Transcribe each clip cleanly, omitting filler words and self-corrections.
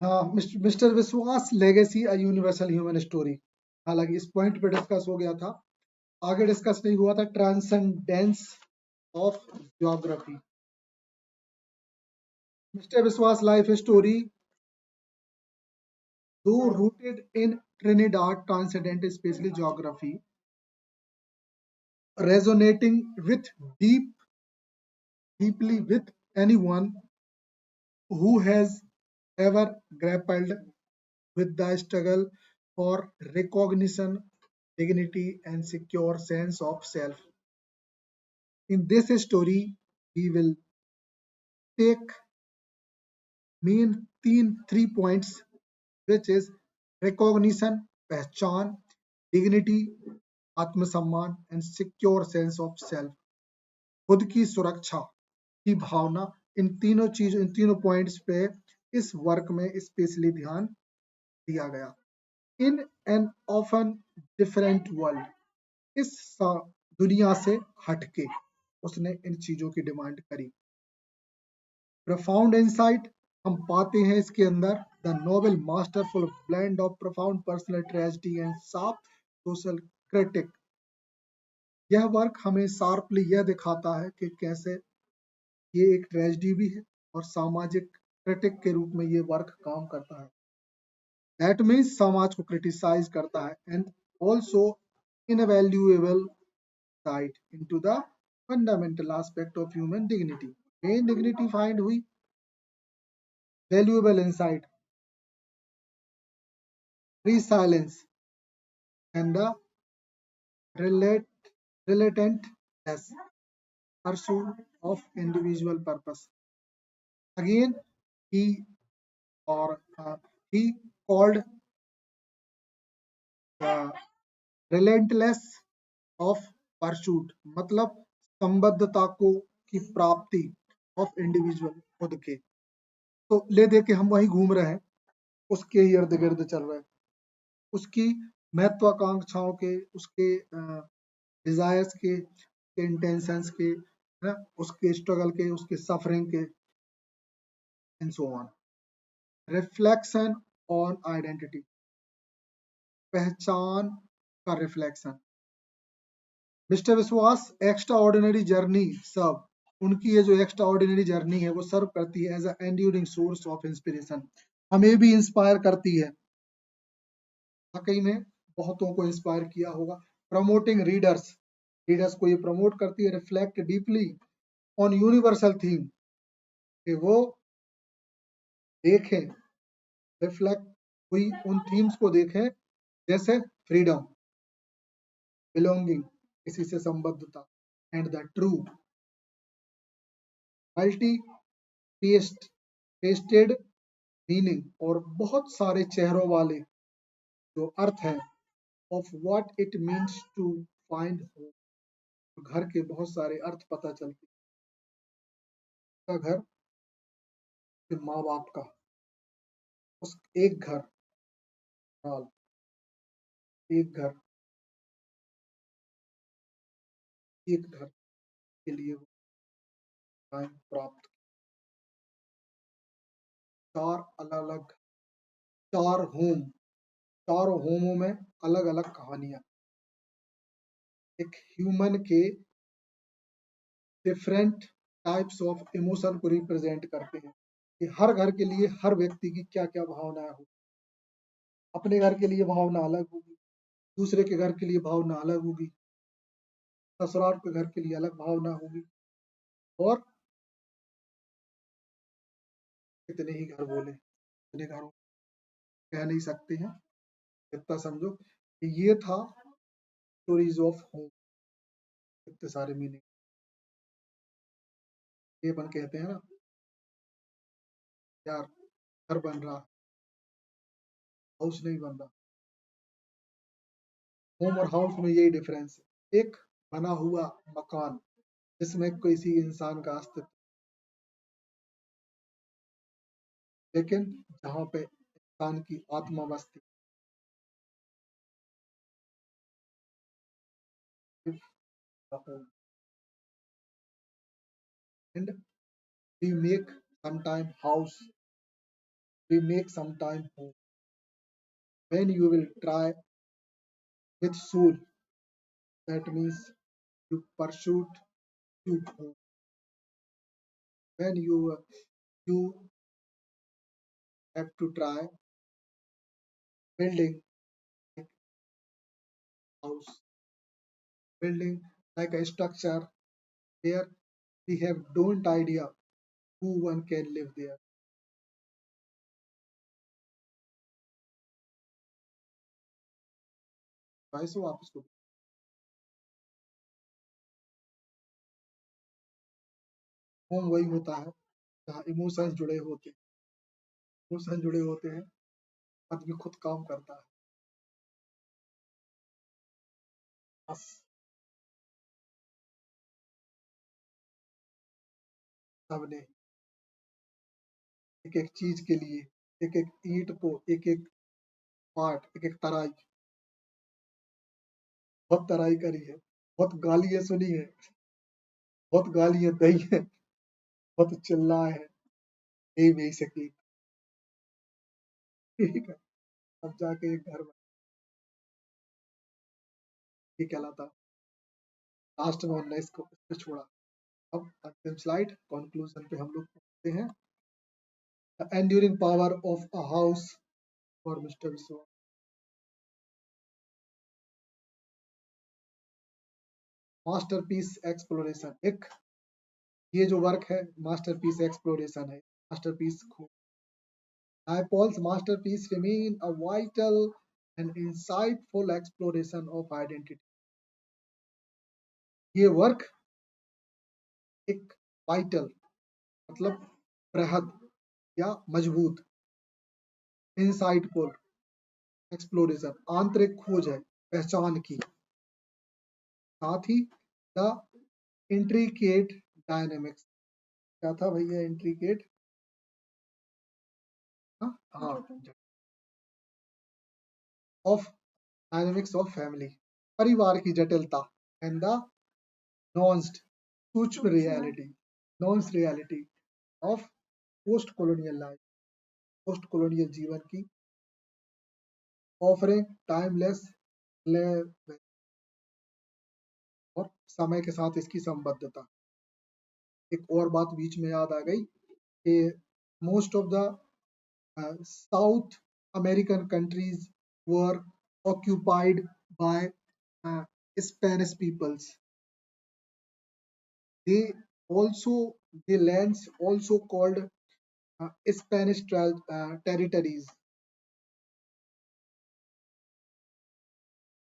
हाँ, मिस्टर विश्वास legacy a universal human story. हालांकि इस पॉइंट पे डिस्कस हो गया था, आगे डिस्कस नहीं हुआ था। Transcendence of geography. मिस्टर विश्वास life story, though rooted in Trinidad transcendent, especially geography, resonating with deeply with anyone who has ever grappled with the struggle for recognition, dignity, and secure sense of self. In this story, we will take main three points, which is recognition, पहचान, dignity, आत्मसम्मान, and secure sense of self, खुद की सुरक्षा की भावना। इन तीनों points पे इस work में स्पेशली ध्यान दिया गया। In an often different world, इस दुनिया से हटके उसने इन चीजों की डिमांड करी। प्रोफाउंड इनसाइट, हम पाते हैं इसके अंदर the noble masterful blend of profound personal tragedy and sharp social critique. यह वर्क हमें शार्पली यह दिखाता है कि कैसे ये एक ट्रेजेडी भी है और सामाजिक क्रिटिक के रूप में ये वर्क काम करता है। दैट मीन्स समाज को क्रिटिसाइज करता है and also invaluable sight into the fundamental aspect of human dignity. Men dignity find हुई, valuable insight, resilience, and the relate, relentless pursuit of individual purpose. Again, he or he called the relentless of pursuit, मतलब संबद्धता को की प्राप्ति of individual, खुद के। तो ले दे के हम वही घूम रहे हैं, उसके ही इर्द गिर्द चल रहे हैं, उसकी महत्वाकांक्षाओं के, उसके डिजायर्स के इंटेंशंस के, है ना, उसके स्ट्रगल के, उसके सफरिंग के, and so on. Reflection on identity, पहचान का रिफ्लेक्शन। मिस्टर विश्वास एक्स्ट्रा ऑर्डिनरी जर्नी सब, उनकी ये जो एक्स्ट्रा ऑर्डिनरी जर्नी है वो सर्व करती है as a enduring source of inspiration, हमें भी इंस्पायर करती है। वाकई में बहुतों को इंस्पायर किया होगा। प्रमोटिंग रीडर्स, रीडर्स को ये प्रमोट करती है। Reflect deeply on universal theme, कि वो देखें, रिफ्लेक्ट हुई उन थीम्स को देखें, जैसे फ्रीडम, बिलोंगिंग, किसी से संबद्धता, and the true, multi tested meaning, और बहुत सारे चेहरों वाले जो अर्थ है, of what it means to find home. घर के बहुत सारे अर्थ पता चलते हैं। घर के माँ बाप का, उस एक घर, एक घर, एक घर के लिए वो टाइम प्राप्त, चार अलग अलग, चार होम, चारों होमों में अलग अलग कहानियां, एक ह्यूमन के डिफरेंट टाइप्स ऑफ इमोशन को रिप्रेजेंट करते हैं कि हर घर के लिए, हर व्यक्ति की क्या क्या भावनाएं हो। अपने घर के लिए भावना अलग होगी, दूसरे के घर के लिए भावना अलग होगी, ससुराल के घर के लिए अलग भावना होगी, और कितने ही घर बोले, कितने घरों कह नहीं सकते हैं। इतना समझो कि ये था स्टोरीज ऑफ होम। इतने सारे मीनिंग, ये अपन कहते हैं ना यार, घर बन रहा, हाउस नहीं बन रहा। होम और हाउस में यही डिफरेंस है, एक बना हुआ मकान जिसमें किसी इंसान का अस्तित्व, लेकिन जहाँ पे इंसान की आत्मा बसती। And we make sometime house we make some time home. When you will try with soul, that means you pursued you home. When you have to try building like house, building like a structure where we have don't idea who one can live there. ऐसे वापस को home वही होता है जहाँ emotions जुड़े होते हैं, इमोशन जुड़े होते हैं, आदमी खुद काम करता है। बस सबने एक एक चीज के लिए, एक एक ईंट को, एक एक पार्ट, एक एक तराई, बहुत तराई करी है, बहुत गालियां सुनी है, बहुत गालियां दी है, बहुत चिल्लाए है, नहीं बेच सकी। ठीक है, अब जाके एक घर में ये कहलाता, लास्ट में हमने इसको छोड़ा। अब अंतिम स्लाइड कंक्लूजन पे हम लोग पहुंचते हैं। The enduring power of a house for mister विश्वा। मास्टरपीस एक्सप्लोरेशन, एक ये जो वर्क है मास्टरपीस एक्सप्लोरेशन है, masterpiece Naipaul's masterpiece remain a vital and insightful exploration of identity. ये वर्क एक वाइटल मतलब बृहद या मजबूत इंसाइटफुल एक्सप्लोरेशन आंतरिक खोज है पहचान की, साथ ही द इंट्रिकेट डायनेमिक्स, क्या था भैया इंट्रिकेट, हाँ, ऑफ डायनेमिक्स ऑफ फैमिली, परिवार की जटिलता एंड द नॉन्स्ड सूक्ष्म reality, nuance reality of post colonial life, post colonial जीवन की, ऑफरिंग टाइमलेस और समय के साथ इसकी संबद्धता। एक और बात बीच में याद आ गई कि most of the south American countries were occupied by Spanish peoples. They also the lands also called Spanish territories,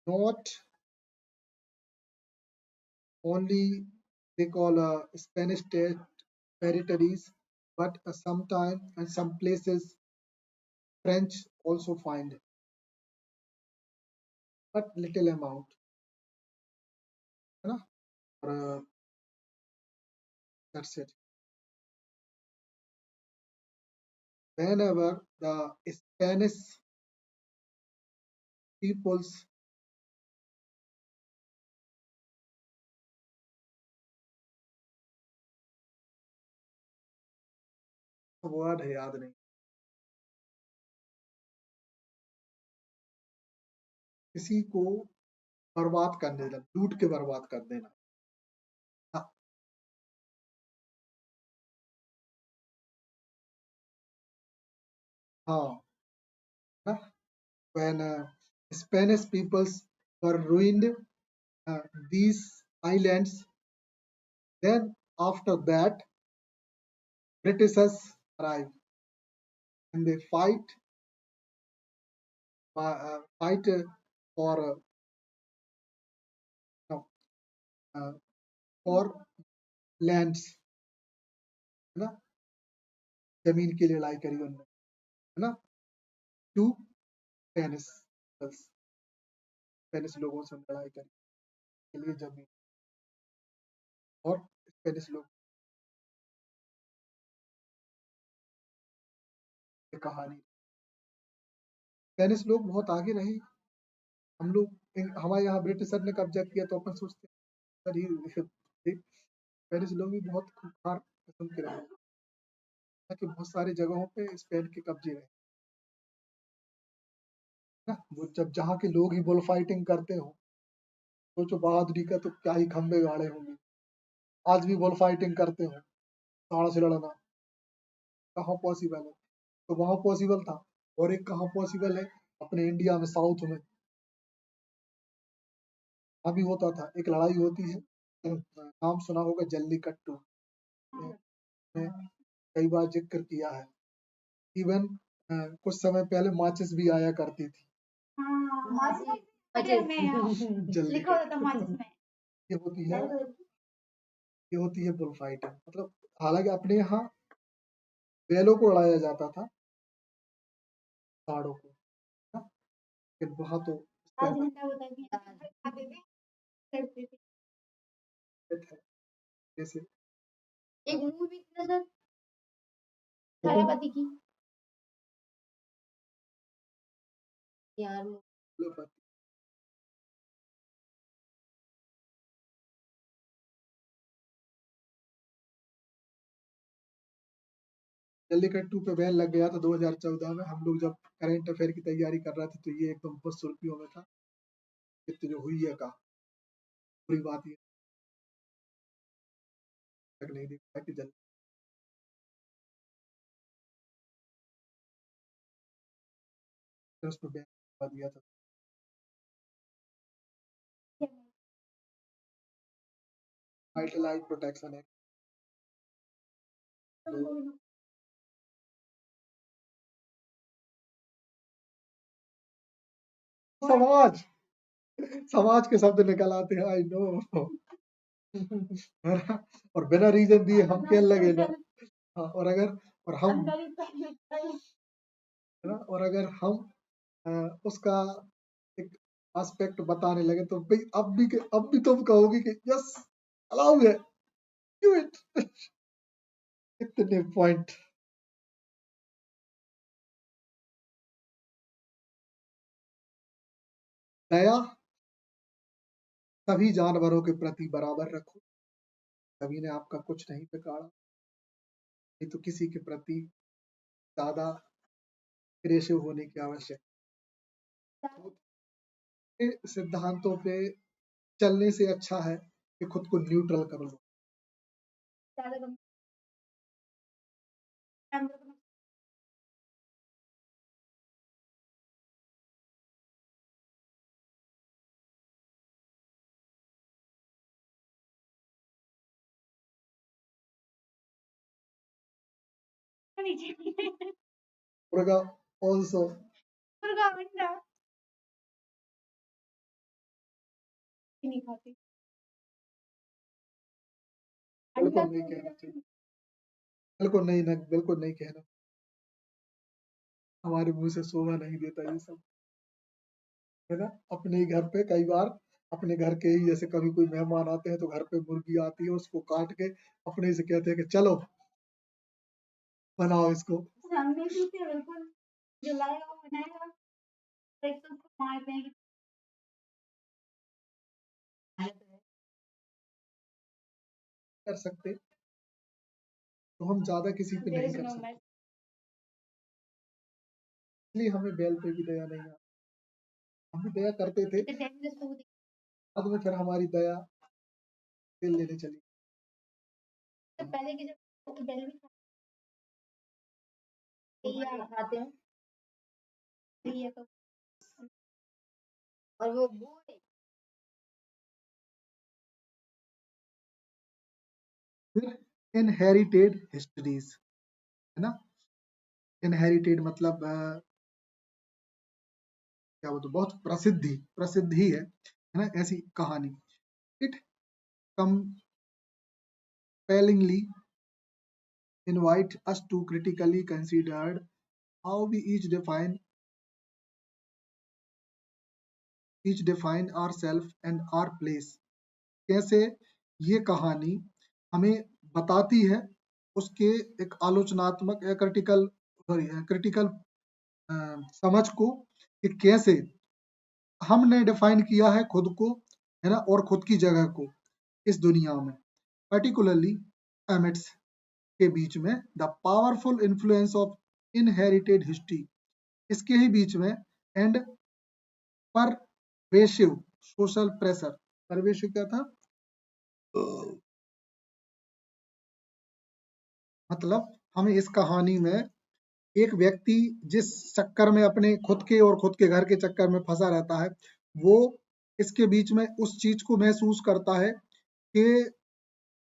not only they call Spanish territories, but sometime and some places French also find, but little amount, है ना? और that's it. Whenever the Spanish peoples word है याद नहीं, किसी को बर्बाद कर देना, लूट के बर्बाद कर देना, हाँ, हाँ, ना? When Spanish peoples were ruined uh, these islands, then after that Britishers arrive and they fight for no, uh, for lands, है ना? जमीन की लड़ाई करी उन्होंने, है ना? टू स्पेनिश स्पेनिश लोगों से लड़ाई करी के लिए जमीन, और स्पेनिश लोग की कहानी, स्पेनिश लोग बहुत आगे रहे, हम लोग हमारे यहाँ ब्रिटिशर ने कब्जा किया तो अपन सोचते हैं सर ही स्पेनिश लोग भी बहुत खूंखार किस्म के रहे, ताकि बहुत सारी जगहों पे स्पेन के कब्जे रहे। ना, वो जब जहाँ के लोग ही बुल फाइटिंग करते हो, सोचो बहादुरी का तो क्या ही खंबे गाड़े होंगे। आज भी बुल फाइटिंग करते हो, ताड़ से लड़ना कहाँ पॉसिबल है? तो वहां पॉसिबल था, और एक कहाँ पॉसिबल है, अपने इंडिया में साउथ में अभी होता था, एक लड़ाई होती है, नाम सुना होगा जल्लीकट्टू, में कई बार जिक्र किया है। इवन कुछ समय पहले माचिस भी आया करती थी। जल्लीकट्टू ये होती है, ये होती है बुल फाइटिंग। मतलब हालांकि अपने यहाँ बैलों को लड़ाया जाता था, सांडों को, है ना? लेकिन वहां तो जैसे एक मूवी थी ना सर थालापति की यार जल्लीकट्टू पे बैन लग गया था 2014 में। हम लोग जब करंट अफेयर की तैयारी कर रहे थे तो ये एकदम बस सुर्खियों में था कि जो हुई है का पूरी बात ये तक नहीं दिखा कि जल्दी उस पर बैन लगा दिया था। वाइल्ड लाइफ प्रोटेक्शन एक्ट, समाज समाज के शब्द निकल आते हैं, आई नो। और बिना रीजन दिए हम खेल लगे ना। हाँ, और हम है ना, और अगर हम उसका एक एस्पेक्ट बताने लगे तो भाई अब भी तुम कहोगे कि यस अलाउ है, डू इट। इतने पॉइंट। दया सभी जानवरों के प्रति बराबर रखो। कभी ने आपका कुछ नहीं बिगाड़ा, नहीं तो किसी के प्रति ज्यादा अग्रेसिव होने की आवश्यकता। सिद्धांतों पे चलने से अच्छा है कि खुद को न्यूट्रल कर लो। मुर्गा ऑल्सो नहीं खाती, बिल्कुल नहीं कहना चाहिए, बिल्कुल नहीं कहना। हमारे मुंह से शोभा नहीं देता ये सब, है ना। अपने ही घर पे कई बार, अपने घर के ही जैसे कभी कोई मेहमान आते हैं तो घर पे मुर्गी आती है, उसको काट के अपने से कहते हैं कि चलो बनाओ इसको। सामने से बिल्कुल जो लाएगा वो बनाएगा, एक तो उसको मारते हैं कर सकते, तो हम ज्यादा किसी पे नहीं कर सकते, इसलिए हमें बैल पे भी दया नहीं आती। हम भी दया करते थे, बाद में फिर हमारी दया तेल लेने चली। पहले की जब बैल भी खाते हैं और वो फिर इनहेरिटेड हिस्ट्रीज, है ना। इनहेरिटेड मतलब क्या बोलते, बहुत प्रसिद्ध ही है ना, ऐसी कहानी। It compellingly invite us to critically consider how we each define ourselves and our place। कैसे ये कहानी हमें बताती है उसके एक आलोचनात्मक या क्रिटिकल समझ को, कि कैसे हमने डिफाइन किया है खुद को, है ना, और खुद की जगह को इस दुनिया में, पर्टिकुलरली एमिट्स के बीच में the powerful influence of inherited history, इसके ही बीच में, and pervasive social pressure. Pervasive क्या था? मतलब हमें इस कहानी में एक व्यक्ति जिस चक्कर में अपने खुद के और खुद के घर के चक्कर में फंसा रहता है, वो इसके बीच में उस चीज को महसूस करता है कि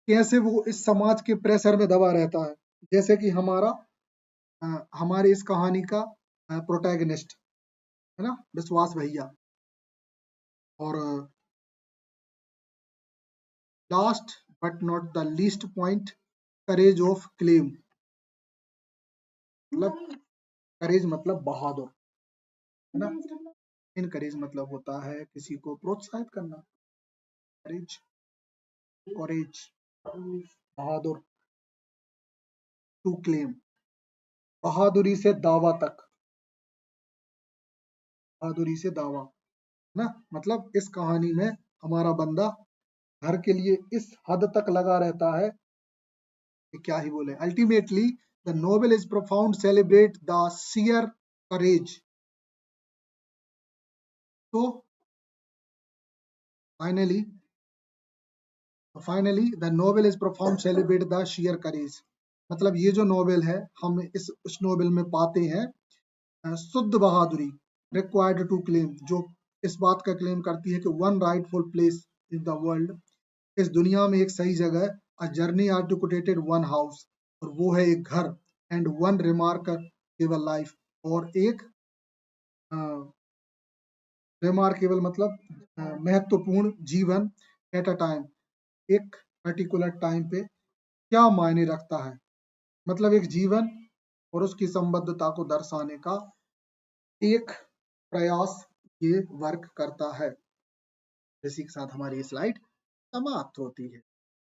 कैसे वो इस समाज के प्रेशर में दबा रहता है। जैसे कि हमारे इस कहानी का प्रोटैगनिस्ट है ना, विश्वास भैया। और last but not the least point, courage of claim. मतलब करेज मतलब बहादुर, है ना। इनकरेज मतलब होता है किसी को प्रोत्साहित करना। करेज, करेज, बहादुर। टू क्लेम, बहादुरी से दावा तक, बहादुरी से दावा, है ना। मतलब इस कहानी में हमारा बंदा घर के लिए इस हद तक लगा रहता है कि क्या ही बोले। Ultimately the novel is profound celebrate the share courage. तो finally the novel is profound celebrate the share courage. मतलब ये जो नोवेल है, हम इस नोवेल में पाते हैं शुद्ध बहादुरी, रिक्वायर्ड टू क्लेम, जो इस बात का क्लेम करती है कि one rightful place in the world, इस दुनिया में एक सही जगह, a journey articulated one house, और वो है एक घर, एंड वन रिमार्केबल लाइफ, और एक रिमार्केबल मतलब महत्वपूर्ण जीवन, एट अ टाइम, एक पर्टिकुलर टाइम पे क्या मायने रखता है। मतलब एक जीवन और उसकी संबद्धता को दर्शाने का एक प्रयास ये वर्क करता है। इसी के साथ हमारी स्लाइड समाप्त होती है।